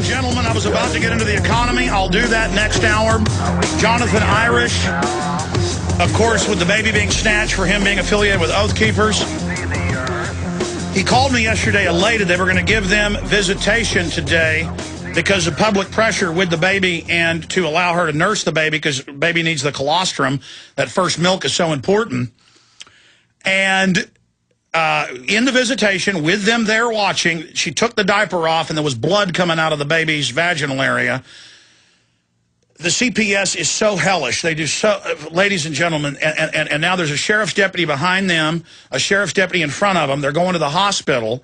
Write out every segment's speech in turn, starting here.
Gentlemen, I was about to get into the economy. I'll do that next hour. Jonathan Irish, of course, with the baby being snatched for him being affiliated with Oath Keepers. He called me yesterday elated they were going to give them visitation today because of public pressure with the baby and to allow her to nurse the baby because baby needs the colostrum. That first milk is so important. And in the visitation, with them there watching, she took the diaper off and there was blood coming out of the baby's vaginal area. The CPS is so hellish. They do so, ladies and gentlemen, and now there's a sheriff's deputy behind them, a sheriff's deputy in front of them. They're going to the hospital.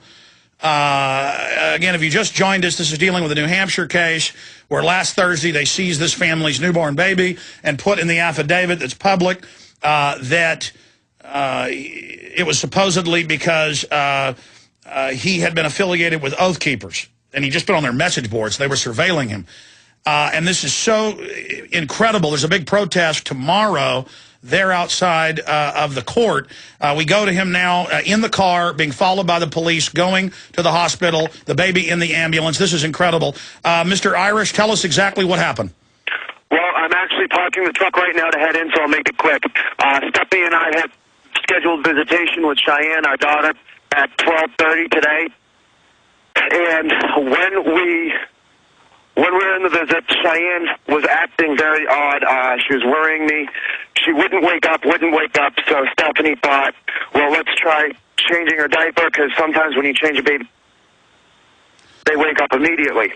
Again, if you just joined us, this is dealing with a New Hampshire case where last Thursday they seized this family's newborn baby and put in the affidavit that's public that it was supposedly because he had been affiliated with Oath Keepers, and he just put on their message boards. They were surveilling him. And this is so incredible. There's a big protest tomorrow there outside of the court. We go to him now in the car, being followed by the police, going to the hospital, the baby in the ambulance. This is incredible. Mr. Irish, tell us exactly what happened. Well, I'm actually parking the truck right now to head in, so I'll make it quick. Stephanie and I had scheduled visitation with Cheyenne, our daughter, at 12:30 today. And when we were in the visit, Cheyenne was acting very odd. She was worrying me. She wouldn't wake up, so Stephanie thought, well, let's try changing her diaper, because sometimes when you change a baby, they wake up immediately.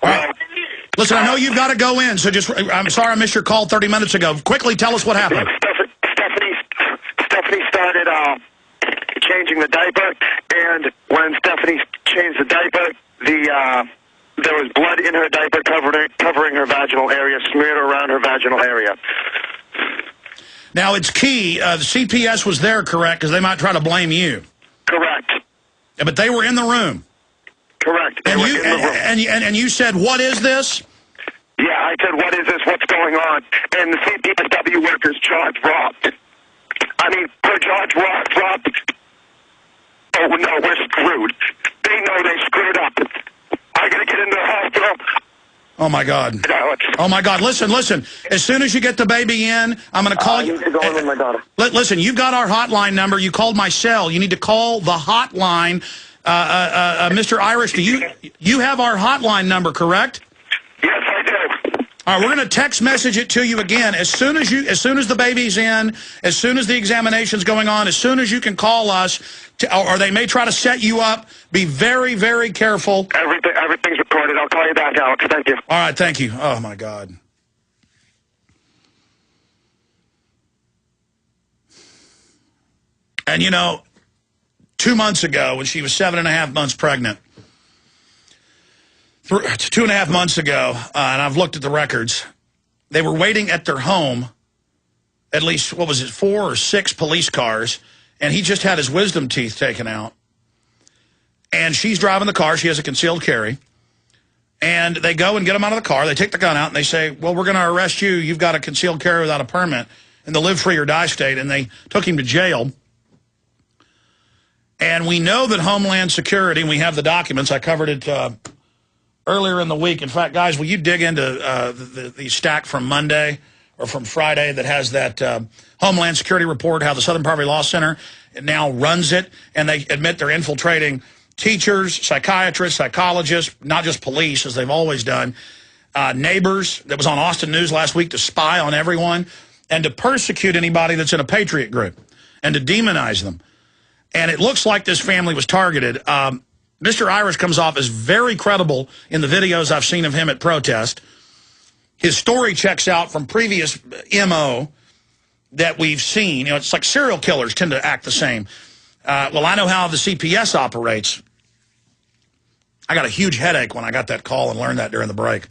Well, listen, I know you've got to go in, so I'm sorry I missed your call 30 minutes ago. Quickly, tell us what happened. Stephanie started changing the diaper, and when Stephanie changed the diaper, there was blood in her diaper covering her vaginal area, smeared around her vaginal area. Now, it's key. The CPS was there, correct? Because they might try to blame you. Correct. Yeah, but they were in the room. Correct. And you said, what is this? Yeah, I said, what is this? What's going on? And the CPSW worker's jaw dropped. I mean, her jaw dropped. Oh, no, we're screwed. They know they screwed up. I gotta get into the hospital. Oh, my God. Oh, my God. Listen. As soon as you get the baby in, I'm going to call you. I need to go in with my daughter. Listen, you've got our hotline number. You called my cell. You need to call the hotline. Mr. Irish, do you have our hotline number, correct? Yes, I do. All right, we're going to text message it to you again. As soon as the baby's in, as soon as the examination's going on, as soon as you can call us, or they may try to set you up. Be very, very careful. Everything's recorded. I'll call you back, Alex. Thank you. All right, thank you. Oh, my God. And, 2 months ago, when she was 7.5 months pregnant, 2.5 months ago, and I've looked at the records, they were waiting at their home, at least, 4 or 6 police cars, and he just had his wisdom teeth taken out. And she's driving the car. She has a concealed carry. And they go and get him out of the car. They take the gun out, and they say, well, we're going to arrest you. You've got a concealed carry without a permit in the live free or die state. And they took him to jail. And we know that Homeland Security, and we have the documents. I covered it earlier in the week. In fact, guys, will you dig into the stack from Monday or from Friday that has that Homeland Security report, how the Southern Poverty Law Center now runs it, and they admit they're infiltrating teachers, psychiatrists, psychologists, not just police, as they've always done, neighbors, that was on Austin News last week, to spy on everyone and to persecute anybody that's in a patriot group and to demonize them. And it looks like this family was targeted. Mr. Irish comes off as very credible in the videos I've seen of him at protest. His story checks out from previous MO that we've seen. It's like serial killers tend to act the same. Well, I know how the CPS operates. I got a huge headache when I got that call and learned that during the break.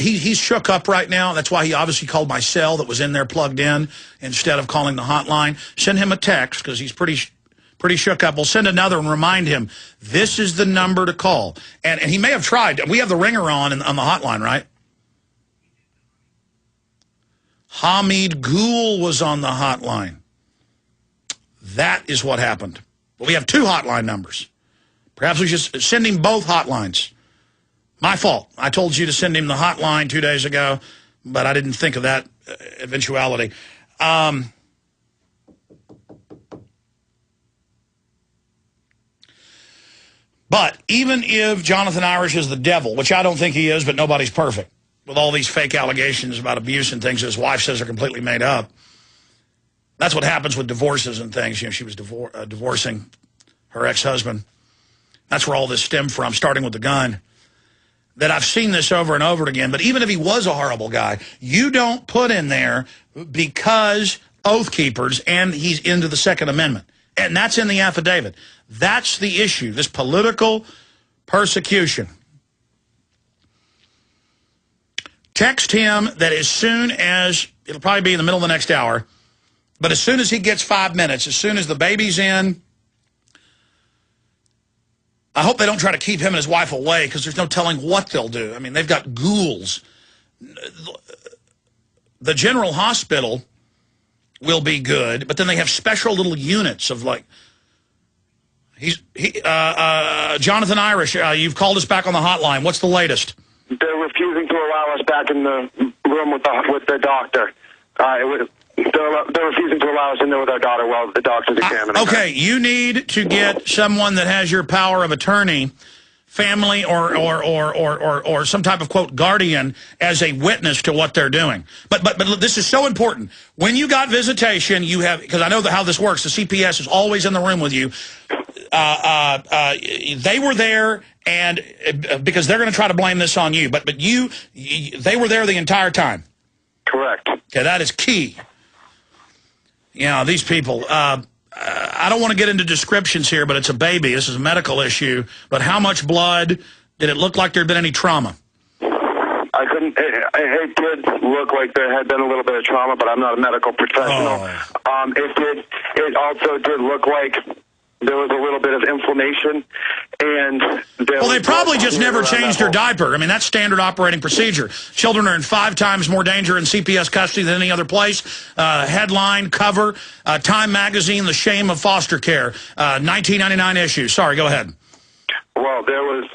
He's shook up right now. That's why he obviously called my cell that was in there plugged in instead of calling the hotline. Send him a text because he's pretty shook up. We'll send another and remind him this is the number to call. And he may have tried. We have the ringer on the hotline, right? Hamid Gul was on the hotline. That is what happened. But we have 2 hotline numbers. Perhaps we should send him both hotlines. My fault. I told you to send him the hotline 2 days ago, but I didn't think of that eventuality. But even if Jonathan Irish is the devil, which I don't think he is, but nobody's perfect, with all these fake allegations about abuse and things his wife says are completely made up. That's what happens with divorces and things. You know, she was divorcing her ex-husband. That's where all this stemmed from, starting with the gun. That I've seen this over and over again. But even if he was a horrible guy, you don't put in there because Oath Keepers and he's into the Second Amendment. And that's in the affidavit. That's the issue, this political persecution. Text him that as soon as, it'll probably be in the middle of the next hour, but as soon as he gets 5 minutes, as soon as the baby's in, I hope they don't try to keep him and his wife away because there's no telling what they'll do. I mean, they've got ghouls. The general hospital will be good, but then they have special little units of like, Jonathan Irish, you've called us back on the hotline. What's the latest? They're refusing to allow us back in the room with the doctor. They're refusing to allow us in there with our daughter while the doctor's examining her. Okay, you need to get someone that has your power of attorney, family or some type of, quote, guardian as a witness to what they're doing. But this is so important. When you got visitation, you have, because I know how this works, the CPS is always in the room with you. They were there, and because they're going to try to blame this on you, but they were there the entire time. Correct. Okay, that is key. You know, these people, I don't want to get into descriptions here, but it's a baby. This is a medical issue. But how much blood? Did it look like there had been any trauma? I couldn't. It did look like there had been a little bit of trauma, but I'm not a medical professional. Oh. It also did look like there was a little bit of inflammation, and well, they probably just never changed her diaper. I mean, that's standard operating procedure. Children are in 5 times more danger in CPS custody than any other place. Headline, cover, Time Magazine, The Shame of Foster Care, 1999 issue. Sorry, go ahead. Well, there was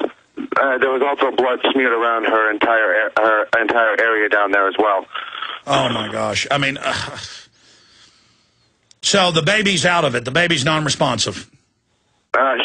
also blood smeared around her entire area down there as well. Oh my gosh! I mean, so the baby's out of it. The baby's non-responsive.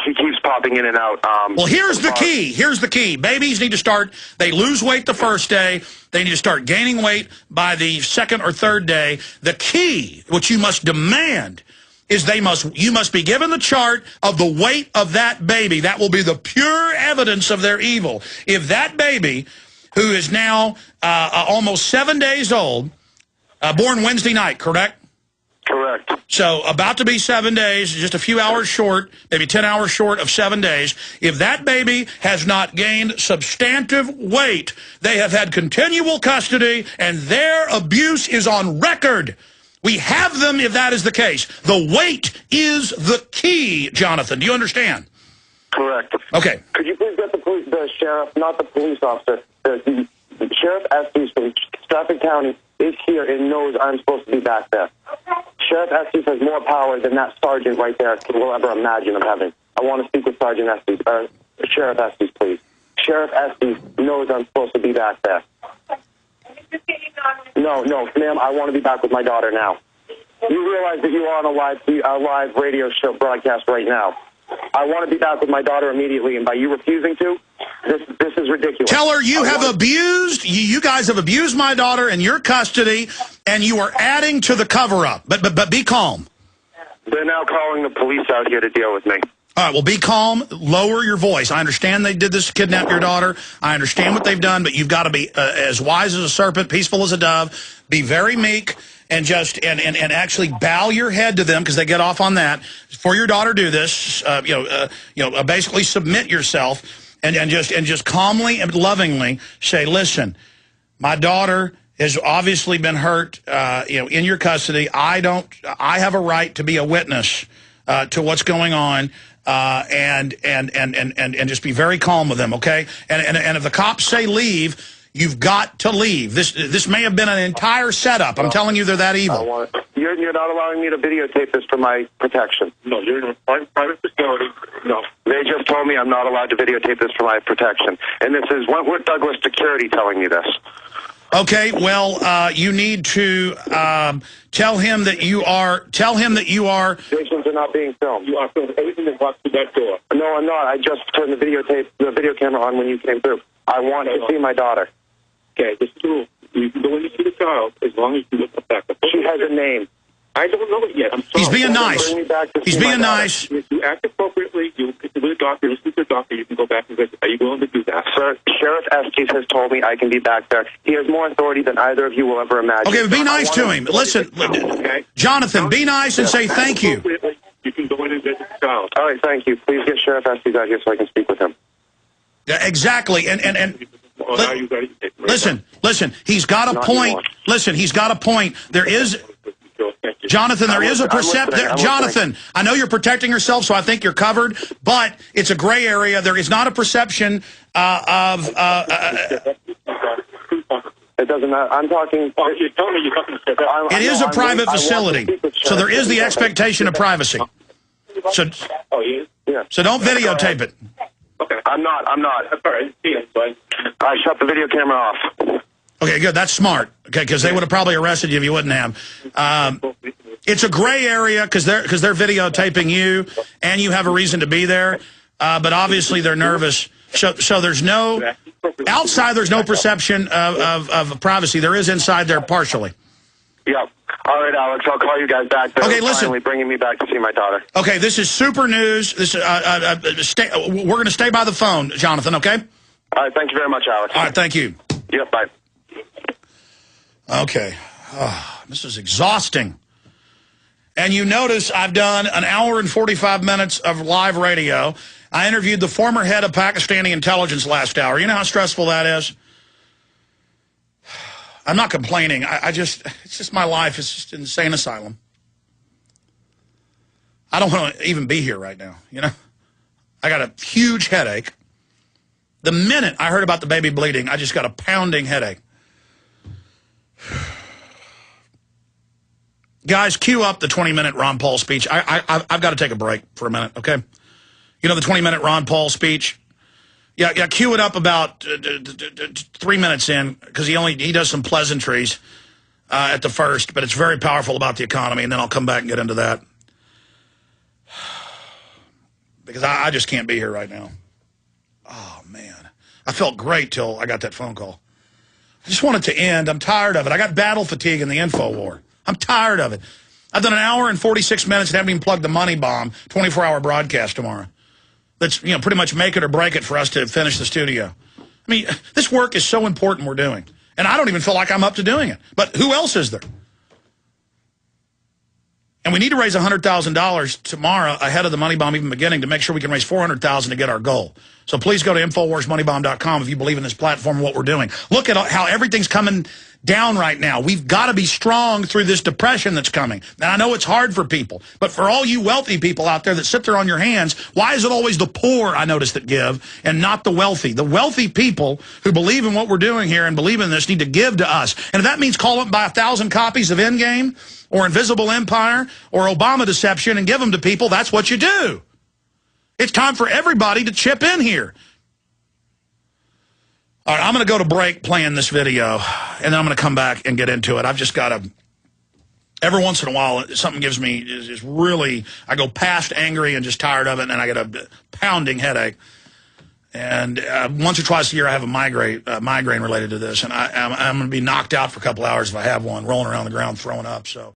She keeps popping in and out. Well, here's the key. Here's the key. Babies need to start, they lose weight the first day. They need to start gaining weight by the 2nd or 3rd day. The key, which you must demand, is you must be given the chart of the weight of that baby. That will be the pure evidence of their evil. If that baby, who is now almost 7 days old, born Wednesday night, correct? Correct. So about to be 7 days, just a few hours short, maybe 10 hours short of 7 days. If that baby has not gained substantive weight, they have had continual custody, and their abuse is on record. We have them if that is the case. The weight is the key, Jonathan. Do you understand? Correct. Okay. Could you please get the sheriff, not the police officer, the Sheriff Estes from Stratford County is here and knows I'm supposed to be back there. Sheriff Estes has more power than that sergeant right there will ever imagine of having. I want to speak with Sergeant Estes, Sheriff Estes, please. Sheriff Estes knows I'm supposed to be back there. No, ma'am, I want to be back with my daughter now. You realize that you are on a live radio show broadcast right now. I want to be back with my daughter immediately, and by you refusing to, this is ridiculous. Tell her you have abused, you guys have abused my daughter in your custody, and you are adding to the cover-up. But be calm. They're now calling the police out here to deal with me. All right, well, be calm. Lower your voice. I understand they did this to kidnap your daughter. I understand what they've done, but you've got to be as wise as a serpent, peaceful as a dove. Be very meek and just and actually bow your head to them because they get off on that. For your daughter, do this. Basically submit yourself and just calmly and lovingly say, listen, my daughter has obviously been hurt, in your custody. I have a right to be a witness to what's going on. And just be very calm with them, okay? And if the cops say leave, you've got to leave. This may have been an entire setup. I'm telling you, they're that evil. You're you're not allowing me to videotape this for my protection. No, you're in a private facility. No. They just told me I'm not allowed to videotape this for my protection. And this is Wentworth Douglas Security telling me this. Okay, well, you need to tell him that you are. Stations are not being filmed. You are filming everything that walks through that door. No, I'm not. I just turned the video camera on when you came through. I want to see my daughter. Okay, this is the rule. You can go in to see the child as long as you look at that. She has a name. I don't know it yet. I'm sorry. He's being nice. He's being nice. If you act appropriately, you get to the doctor, listen to the doctor, you can go back and visit. Are you willing to do that? Sir, Sheriff Estes has told me I can be back there. He has more authority than either of you will ever imagine. Okay, but be nice to him. Listen, okay. Jonathan, be nice and say thank you. You can go in and visit the child. All right, thank you. Please get Sheriff Estes out here so I can speak with him. Yeah, exactly. Listen, he's got a point. Listen, he's got a point. There is... Jonathan, there is a perception. Jonathan, I know you're protecting yourself, so I think you're covered, but it's a gray area. There is not a perception of... It doesn't matter. I'm talking... It is a private facility, so there is the expectation of privacy. So don't videotape it. Okay. I'm not. I shut the video camera off. Okay, good. That's smart. Okay, because they would have probably arrested you if you wouldn't have. It's a gray area because they're videotaping you, and you have a reason to be there. But obviously they're nervous. So there's no outside. There's no perception of privacy. There is inside there partially. Yep. All right, Alex. I'll call you guys back. Okay, listen. Finally bringing me back to see my daughter. Okay, this is super news. This we're going to stay by the phone, Jonathan. Okay. All right. Thank you very much, Alex. All right. Thank you. Yep. Bye. Okay. Oh, this is exhausting. And you notice I've done an hour and 45 minutes of live radio. I interviewed the former head of Pakistani intelligence last hour. You know how stressful that is? I'm not complaining. It's just my life. It's just an insane asylum. I don't want to even be here right now, you know? I got a huge headache. The minute I heard about the baby bleeding, I just got a pounding headache. Guys, cue up the 20-minute Ron Paul speech. I've got to take a break for a minute, okay? You know the 20-minute Ron Paul speech? Yeah, cue it up about 3 minutes in, because he does some pleasantries at the first, but it's very powerful about the economy, and then I'll come back and get into that. Because I just can't be here right now. Oh, man. I felt great till I got that phone call. I just want it to end. I'm tired of it. I got battle fatigue in the info war. I'm tired of it. I've done an hour and 46 minutes and haven't even plugged the money bomb 24-hour broadcast tomorrow. That's, pretty much make it or break it for us to finish the studio. I mean, this work is so important we're doing. And I don't even feel like I'm up to doing it. But who else is there? And we need to raise $100,000 tomorrow ahead of the money bomb even beginning to make sure we can raise $400,000 to get our goal. So please go to InfoWarsMoneyBomb.com if you believe in this platform and what we're doing. Look at how everything's coming down right now. We've got to be strong through this depression that's coming. And I know it's hard for people, but for all you wealthy people out there that sit there on your hands, why is it always the poor, I notice, that give and not the wealthy? The wealthy people who believe in what we're doing here and believe in this need to give to us. And if that means call up buy 1,000 copies of Endgame or Invisible Empire or Obama Deception and give them to people, that's what you do. It's time for everybody to chip in here. All right, I'm going to go to break playing this video, and then I'm going to come back and get into it. I've just got to, every once in a while, something gives me, is really, I go past angry and just tired of it, and then I get a pounding headache. And once or twice a year, I have a migraine related to this, and I'm going to be knocked out for a couple hours if I have one, rolling around the ground, throwing up. So